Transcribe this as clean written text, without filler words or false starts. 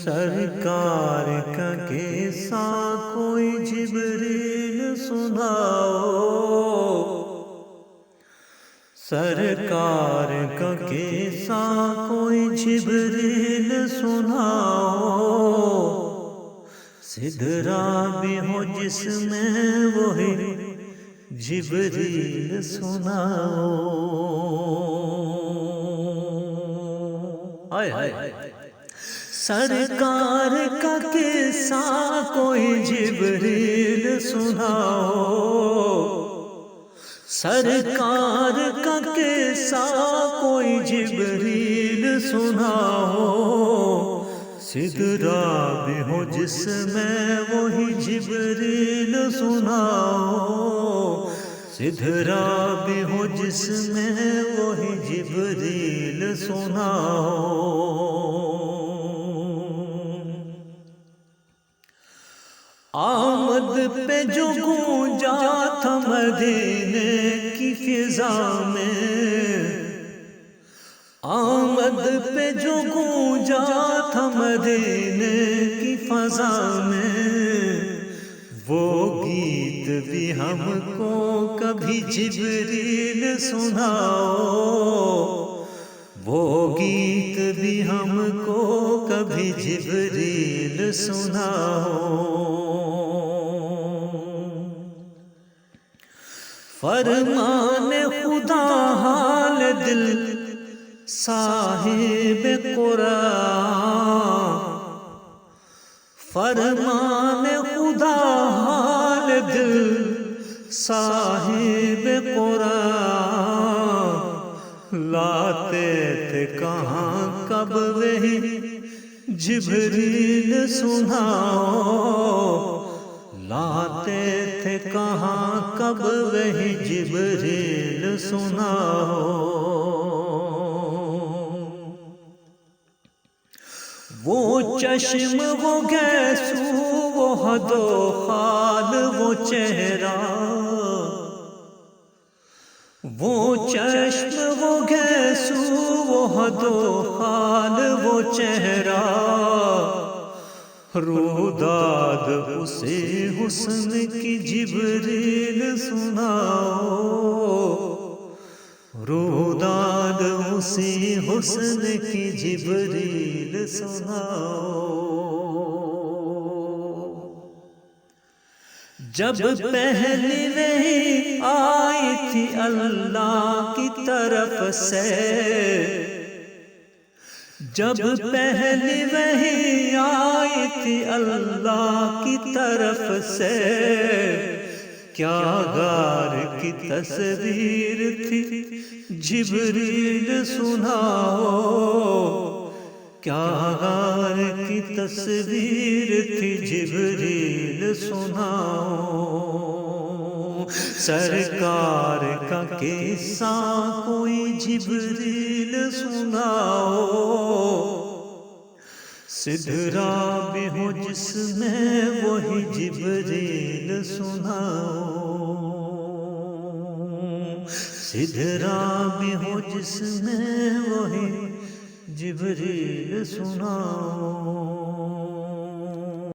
سرکار کا قصہ کوئی جبریل سناؤ، سرکار کا قصہ کوئی جبریل سناؤ، سدرا بھی ہو جس میں وہی جبریل سناؤ۔ سرکار کا قصہ کوئی جبریل سناؤ، سرکار کا قصہ کوئی جبریل سناؤ، سدرا بھی ہو جس میں وہی جبریل سناؤ، سدرا بھی ہو جس میں وہی جبریل سناؤ۔ آمد پہ جو گونجا تھا مدینے کی فضا میں، آمد پہ جو گونجا تھا مدینے کی فضا میں، وہ گیت بھی ہم کو کبھی جبریل سناؤ، وہ گیت بھی ہم کو کبھی جبریل سناؤ۔ فرمان خدا حال دل صاحب قرآن، فرمان خدا حال دل صاحب قرآن، لاتے تھے کہاں کب وہی جبریل سناؤ، لاتے تھے کہاں کب وہی جبریل سناؤ۔ وہ چشم وہ گیسو وہ حد و خال وہ چہرہ، وہ چشم وہ گیسو وہ حد و خال وہ چہرہ، روداد اسے حسن کی جبریل سناؤ، روداد اسی حسن کی جبریل سناؤ۔ جب پہلی وحی آئی تھی اللہ کی طرف سے، جب پہلی وحی آئی تھی اللہ کی طرف سے، کیا غار کی تصویر تھی جبریل سناؤ، کیا غار کی تصویر تھی جبریل سناؤ۔ سرکار کا قصہ کوئی جبریل سناؤ، سدرا بھی ہو جس میں وہی جبریل سناؤ، سدرا بھی ہو جس میں وہی جبریل سناؤ۔